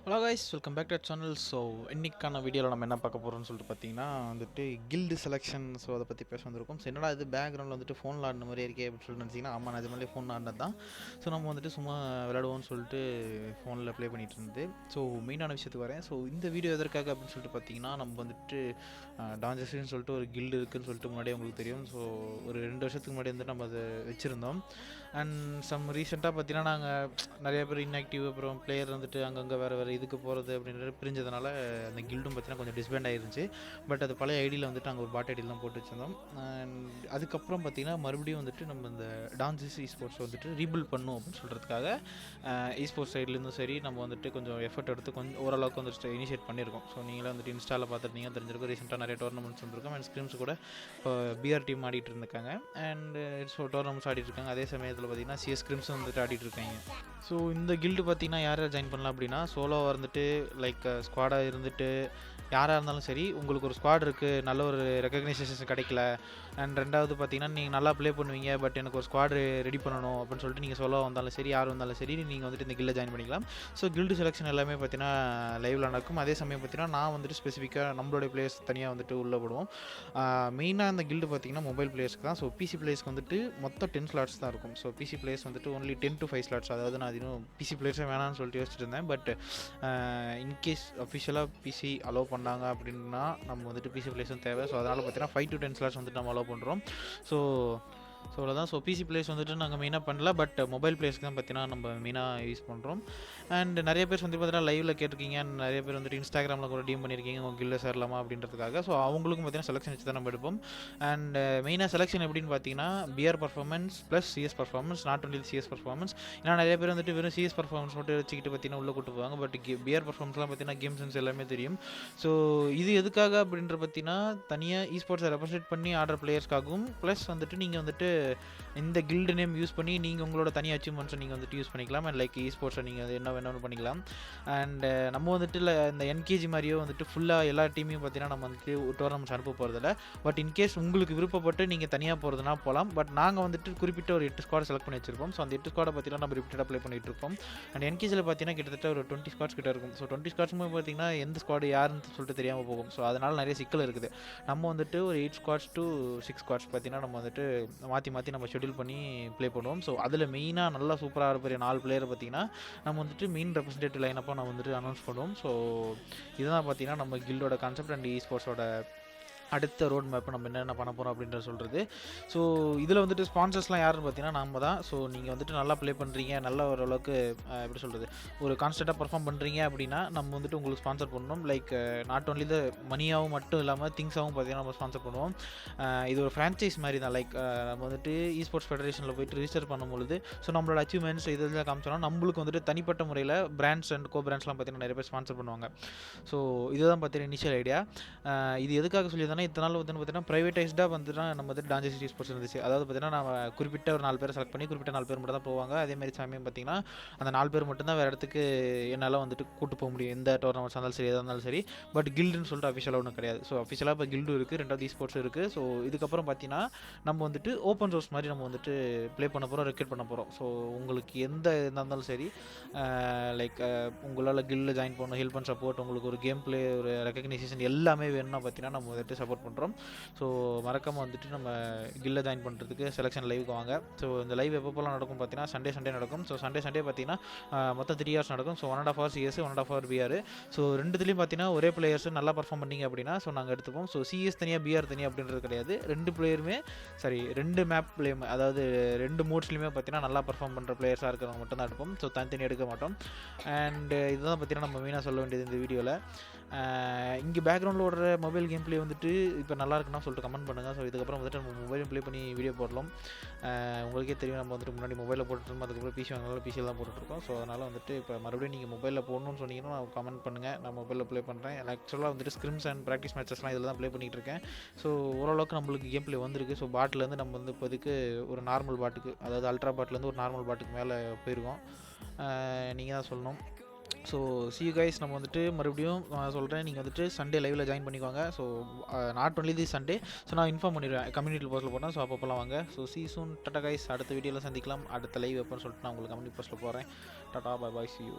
Hello guys, welcome back to channel. So இன்னைக்கான வீடியோவில் நம்ம என்ன பார்க்க போகிறோம்னு சொல்லிட்டு பார்த்தீங்கன்னா வந்துட்டு கில்டு செலெக்ஷன். ஸோ அதை பற்றி பேச வந்திருக்கோம். ஸோ என்னடா இது பேக்ரவுண்டில் வந்துட்டு ஃபோனில் ஆடின மாதிரி இருக்கே அப்படின்னு சொல்லிட்டு நினச்சிங்கன்னா, ஆமாம் நிஜமாலே ஃபோன் ஆடினது தான். ஸோ நம்ம வந்துட்டு சும்மா விளையாடுவோம்னு சொல்லிட்டு ஃபோனில் ப்ளே பண்ணிகிட்டு இருந்தது. ஸோ மெயினான விஷயத்துக்கு வரேன். ஸோ இந்த வீடியோ எதற்காக அப்படின்னு சொல்லிட்டு பார்த்தீங்கன்னா, நம்ம வந்துட்டு டான்ஜஸ்ன்னு சொல்லிட்டு ஒரு கில்டு இருக்குதுன்னு சொல்லிட்டு முன்னாடியே உங்களுக்கு தெரியும். ஸோ ஒரு 2 வருஷத்துக்கு முன்னாடி வந்துட்டு நம்ம அதை வச்சுருந்தோம். அண்ட் ரீசெண்டாக பார்த்தீங்கன்னா நாங்கள் நிறைய பேர் இன்ஆக்டிவ், அப்புறம் பிளேயர் வந்துட்டு அங்கங்கே வேறு இதுக்கு போகிறது அப்படின்றது பிரிஞ்சதுனால அந்த கில்டும் பார்த்தீங்கன்னா கொஞ்சம் டிஸ்பேண்ட் ஆகிருந்துச்சு. பட் அது பழைய ஐடியில் வந்துட்டு நாங்கள் ஒரு பாட் ஐடியில் தான் போட்டு வச்சுருந்தோம். அண்ட் அதுக்கப்புறம் பார்த்தீங்கன்னா மறுபடியும் வந்துட்டு நம்ம இந்த டான்ஸஸ் ஸ்போர்ட்ஸ் வந்துட்டு ரீபில்ட் பண்ணும் அப்படின்னு சொல்கிறதுக்காக ஸ்போர்ட்ஸ் சைட்லேருந்தும் சரி நம்ம வந்துட்டு கொஞ்சம் எஃபர்ட் எடுத்து கொஞ்சம் ஓரளவுக்கு வந்துட்டு இனிஷியேட் பண்ணியிருக்கோம். ஸோ நீங்களே வந்துட்டு இன்ஸ்டாவில் பார்த்துருந்தீங்க தெரிஞ்சிருக்கும். ரீசெண்டாக நிறைய டோர்னமெண்ட்ஸ் வந்திருக்கும். அண்ட் ஸ்க்ரீம்ஸ் கூட இப்போ பிஆர் டீம் ஆடிட்டு இருக்காங்க. அண்ட் ஸோ டோர்னமெண்ட்ஸ் ஆடிட்டு இருக்காங்க. அதே சமயத்தில் பார்த்தீங்கன்னா சிஎஸ் ஸ்க்ரீம்ஸும் வந்துட்டு ஆடிட்டு இருக்காங்க. ஸோ இந்த கில்டு பார்த்தீங்கன்னா யாரை ஜாயின் பண்ணலாம் அப்படின்னா, சோலோவாக இருந்துட்டு லைக் ஸ்குவாடாக இருந்துட்டு யாராக இருந்தாலும் சரி, உங்களுக்கு ஒரு ஸ்குவாட் இருக்குது, நல்ல ஒரு ரெக்கக்னைசேஷன் கிடைக்கல. அண்ட் ரெண்டாவது பார்த்தீங்கன்னா நீங்கள் நல்லா ப்ளே பண்ணுவீங்க, பட் எனக்கு ஒரு ஸ்குவாட் ரெடி பண்ணணும் அப்படின்னு சொல்லிட்டு நீங்கள் சோலோவாக வந்தாலும் சரி, யார் வந்தாலும் சரி, நீங்கள் வந்துட்டு இந்த கில்டை ஜாயின் பண்ணிக்கலாம். ஸோ கில்டு செலெக்ஷன் எல்லாமே பார்த்தீங்கன்னா லைவில் நடக்கும். அதே சமயம் பார்த்தீங்கன்னா நான் வந்துட்டு ஸ்பெசிஃபிக்காக நம்மளுடைய பிளேயர்ஸ் தனியாக வந்துட்டு உள்ளே விடுவோம். மெயினாக இந்த கில்டு பார்த்தீங்கன்னா மொபைல் பிளேயர்ஸ்க்கு தான். ஸோ பிசி பிளேயர்ஸ்க்கு வந்துட்டு மொத்தம் 10 ஸ்லாட்ஸ் தான் இருக்கும். ஸோ பிசி பிளேயர்ஸ் வந்துட்டு ஒன்லி 10 to 5 ஸ்லாட்ஸ். அதாவது நான் இன்னும் பிசி பிளேயர்ஸே வேணான்னு சொல்லிட்டு யோசிச்சுட்டு இருந்தேன். பட் இன்கேஸ் அஃபிஷியலாக பிசி அலோவ் பண்ணாங்க அப்படின்னா நம்ம வந்துட்டு பிசி பிளேயர்ஸும் தேவை. ஸோ அதனால் பார்த்தீங்கன்னா 5 to 10 ஸ்லாட்ஸ் வந்துட்டு நம்ம அலோவ் பண்ணுறோம். ஸோ அவ்வளோதான். ஸோ பிசி பிளேயர்ஸ் வந்துட்டு நாங்கள் மெயினாக பண்ணல. பட் மொபைல் பிளேயர்ஸ்க்கு தான் பார்த்தீங்கன்னா நம்ம மெயினாக யூஸ் பண்ணுறோம். அண்ட் நிறைய பேர் வந்து பார்த்தீங்கன்னா லைவில் கேட்டிருக்கீங்க. அண்ட் நிறைய பேர் வந்துட்டு இன்ஸ்டாகிராமில் கூட டீம் பண்ணியிருக்கீங்க உங்கள் கில்ல சேரலாமா அப்படின்றதுக்காக. ஸோ அவங்களுக்கும் பார்த்தீங்கன்னா செலெக்ஷன் வச்சு தான் நம்ம எடுப்போம். அண்ட் மெயினாக செலெக்ஷன் எப்படின்னு பார்த்தீங்கன்னா PR performance plus CS performance, not only CS performance. ஏன்னா நிறைய பேர் வந்துட்டு வெறும் சிஎஸ் பர்ஃபார்மன்ஸ் மட்டும் வச்சுக்கிட்டு பார்த்தீங்கன்னா உள்ளே கூட்டு போவாங்க. பட் பிஆர் பர்ஃபார்மன்ஸ்லாம் பார்த்தீங்கன்னா கேம் சென்ஸ் எல்லாமே தெரியும். ஸோ இது எதுக்காக அப்படின்ற பார்த்தீங்கன்னா தனியாக ஸ்போர்ட்ஸை ரெப்ரசென்ட் பண்ணி ஆடுற பிளேயர்ஸ்க்காகவும், ப்ளஸ் வந்துட்டு நீங்கள் வந்துட்டு இந்த கில்டு நேம் யூஸ் பண்ணி நீங்கள் உங்களோட தனி அச்சீவ்மெண்ட்ஸை நீங்கள் வந்துட்டு யூஸ் பண்ணிக்கலாம். அண்ட் லைக் ஸ்போர்ட்ஸை நீங்கள் என்ன வேணும்னு பண்ணிக்கலாம். அண்ட் நம்ம வந்துட்டு இந்த என்கேஜி மாதிரியோ வந்துட்டு ஃபுல்லாக எல்லா டீமையும் பார்த்தீங்கன்னா நம்ம வந்துட்டு டோர்னமெண்ட்ஸ் அனுப்ப போகிறதில்ல. பட் இன்கேஸ் உங்களுக்கு விருப்பப்பட்டு நீங்கள் தனியாக போகிறதுனா போகலாம். பட் நாங்கள் வந்துட்டு குறிப்பிட்ட ஒரு 8 ஸ்குவாட் செலக்ட் பண்ணி வச்சிருப்போம். ஸோ அந்த 8 ஸ்குவாடை பார்த்தீங்கன்னா நம்ம ரிப்பீட்டடாக ப்ளே பண்ணிட்டு இருப்போம். அண்ட் என்கேஜியில் பார்த்தீங்கன்னா கிட்டத்தட்ட ஒரு 20 ஸ்குவாட்ஸ் கிட்ட இருக்கும். ஸோ 20 ஸ்குவாட்ஸுமே பார்த்தீங்கன்னா எந்த ஸ்குவாடு யாருன்னு சொல்லிட்டு தெரியாமல் போகும். ஸோ அதனால் நிறைய சிக்கல் இருக்குது. நம்ம வந்துட்டு ஒரு 8 ஸ்குவாட்ஸ் to 6 ஸ்குவாட்ஸ் பார்த்தீங்கன்னா நம்ம வந்துட்டு மாற்றி நம்ம ஷெட்யூல் பண்ணி ப்ளே பண்ணுவோம். ஸோ அதில் மெயினாக நல்லா சூப்பராக இருப்ப 4 பிளேயர் பார்த்தீங்கன்னா நம்ம வந்துட்டு மெயின் ரெப்ரசன்டேட்டிவ் லைனப்பாக நம்ம வந்துட்டு அனௌன்ஸ் பண்ணுவோம். ஸோ இதுதான் பார்த்தீங்கன்னா நம்ம கில்டோட கான்செப்ட் அண்ட் ஸ்போர்ட்ஸோட அடுத்த ரோட் மேப் நம்ம என்னென்ன பண்ண போகிறோம் அப்படின்றத சொல்கிறது. ஸோ இதில் வந்துட்டு ஸ்பான்சர்ஸ்லாம் யாருன்னு பார்த்தீங்கன்னா நம்ம தான். ஸோ நீங்கள் வந்துட்டு நல்லா ப்ளே பண்ணுறீங்க, நல்ல ஓரளவுக்கு எப்படி சொல்கிறது, ஒரு கான்ஸ்டண்ட்டாக பர்ஃபார்ம் பண்ணுறீங்க அப்படின்னா நம்ம வந்துட்டு உங்களுக்கு ஸ்பான்சர் பண்ணணும். லைக் நாட் ஒன்லி த மணியாகவும் மட்டும் இல்லாமல் திங்ஸாகவும் பார்த்தீங்கன்னா நம்ம ஸ்பான்சர் பண்ணுவோம். இது ஒரு ஃப்ரான்ச்சைஸ் மாதிரி தான். லைக் நம்ம வந்துட்டு ஸ்போர்ட்ஸ் ஃபெடரேஷனில் போய்ட்டு ரிஜிஸ்டர் பண்ணும்பொழுது ஸோ நம்மளோட அச்சீவ்மெண்ட்ஸ் இதெல்லாம் காமிச்சோன்னா நம்மளுக்கு வந்துட்டு தனிப்பட்ட முறையில் பிராண்ட்ஸ் அண்ட் கோ பிராண்ட்ஸ்லாம் பார்த்தீங்கன்னா நிறைய பேர் ஸ்பான்சர் பண்ணுவாங்க. ஸோ இதுதான் பார்த்தீங்கன்னா இனிஷியல் ஐடியா. இது எதுக்காக சொல்லியிருந்தேன்னா இத்தனை நாள் வந்து பார்த்தீங்கன்னா ப்ரைவேட்டைஸ்டாக வந்துட்டு நம்ம வந்து டான்ஜஸ் ஸ்போர்ட்ஸ் இருந்துச்சு. அதாவது பார்த்தீங்கன்னா நம்ம குறிப்பிட்ட ஒரு 4 பேர் செலக்ட் பண்ணி குறிப்பிட்ட 4 பேர் மட்டும் தான் போவாங்க. அதேமாதிரி சமயம் பார்த்தீங்கன்னா அந்த 4 பேர் மட்டும்தான் வேறு இடத்துக்கு என்னால் வந்துட்டு கூட்டு போக முடியும். எந்த டோர்னமெண்ட்ஸ் இருந்தாலும் சரி, எதாக இருந்தாலும் சரி. பட் கில்டுன்னு சொல்லிட்டு அஃபிஷியலாக ஒன்றும் கிடையாது. ஸோ அஃபிஷியலாக இப்போ கில்டு இருக்குது, 2வது ஸ்போர்ட்ஸ் இருக்குது. ஸோ இதுக்கப்புறம் பார்த்தீங்கன்னா நம்ம வந்துட்டு ஓப்பன் சோர்ஸ் மாதிரி நம்ம வந்துட்டு ப்ளே பண்ண போகிறோம், ரெக்ரூட் பண்ண போகிறோம். ஸோ உங்களுக்கு எந்த இதாக இருந்தாலும் சரி, லைக் உங்களால் கில்டில் ஜாயின் பண்ணணும், ஹெல்ப் அண்ட் சப்போர்ட், உங்களுக்கு ஒரு கேம் பிளே, ஒரு ரெகக்னைசேஷன் எல்லாமே வேணும்னா பார்த்தீங்கன்னா நம்ம வந்துட்டு சப்போர்ட் பண்ணுறோம். ஸோ மறக்காமல் வந்துட்டு நம்ம கில்ல ஜாயின் பண்ணுறதுக்கு செலெக்ஷன் லைவுக்கு வாங்க. ஸோ இந்த லைவ் எப்போலாம் நடக்கும் பார்த்தீங்கன்னா சண்டே நடக்கும். ஸோ சண்டே பார்த்தீங்கன்னா மொத்தம் 3 hours நடக்கும். So 1.5 hours CS, 1.5 hour PR. So ரெண்டுத்துலேயும் பார்த்தீங்கன்னா ஒரே பிளேயர்ஸ் நல்லா பர்ஃபார்ம் பண்ணிங்க அப்படின்னா ஸோ நாங்கள் எடுத்துப்போம். ஸோ சிஎஸ் தனியாக பிஆர் தனியாக அப்படின்றது கிடையாது. 2 பிளேயருமே ரெண்டு மேப் பிளே, அதாவது 2 மோட்ஸ்லையுமே பார்த்தீங்கன்னா நல்லா பர்ஃபார்ம் பண்ணுற பிளேயர்ஸாக இருக்கிறவங்க மட்டும் தான் எடுப்போம். ஸோ தனித்தனி எடுக்க மாட்டோம். அண்ட் இதுதான் பார்த்தீங்கன்னா நம்ம மெயினாக சொல்ல வேண்டியது இந்த வீடியோவில். இங்கே பேக்ரவுண்டில் ஓடுற மொபைல் கேம் பிளே வந்துட்டு இப்போ நல்லா இருக்குன்னா சொல்லிட்டு கமெண்ட் பண்ணுங்கள். ஸோ இதுக்கப்புறம் வந்துட்டு நம்ம மொபைலும் ப்ளே பண்ணி வீடியோ போடலாம். உங்களுக்கே தெரியும் நம்ம வந்துட்டு முன்னாடி மொபைலில் போட்டுருந்தோம், அதுக்கப்புறம் பிசி வாங்கினாலும் பிசியில் தான் போட்டுட்ருக்கோம். ஸோ அதனால் வந்துட்டு இப்போ மறுபடியும் நீங்கள் மொபைலில் போடணும்னு சொன்னீங்கன்னா நான் கமெண்ட் பண்ணுங்கள், நான் மொபைலில் ப்ளே பண்ணுறேன். ஆக்சுவலாக வந்துட்டு ஸ்க்ரிம்ஸ் அண்ட் ப்ராக்டிஸ் மேட்சஸ்லாம் இதில் தான் ப்ளே பண்ணிகிட்டு இருக்கேன். ஸோ ஓரளவுக்கு நம்மளுக்கு கேம் ப்ளே வந்திருக்கு. ஸோ பாட்டிலேருந்து நம்ம வந்து இப்போதைக்கு ஒரு நார்மல் பாட்டுக்கு, அதாவது அல்ட்ரா பாட்டிலேருந்து ஒரு நார்மல் பாட்டுக்கு மேலே போயிருக்கோம். நீங்கள் தான் சொல்லணும். So see you guys. நம்ம வந்துட்டு மறுபடியும் சொல்கிறேன், நீங்கள் வந்துட்டு சண்டே லைவில் ஜாயின் பண்ணிக்கோங்க. So not only the Sunday. So நான் இன்ஃபார்ம் பண்ணிடுவேன் கம்யூனிட்டி போஸ்ட்டில் போட்டேன். ஸோ அப்போலாம் வாங்க. So see you soon. Tata guys. அடுத்த வீடியோவில் சந்திக்கலாம். அடுத்த லைவ் எப்போன்னு சொல்லிட்டு நான் உங்களுக்கு கம்யூனிட்டி போஸ்ட்டில் போகிறேன். Tata, bye bye, see you.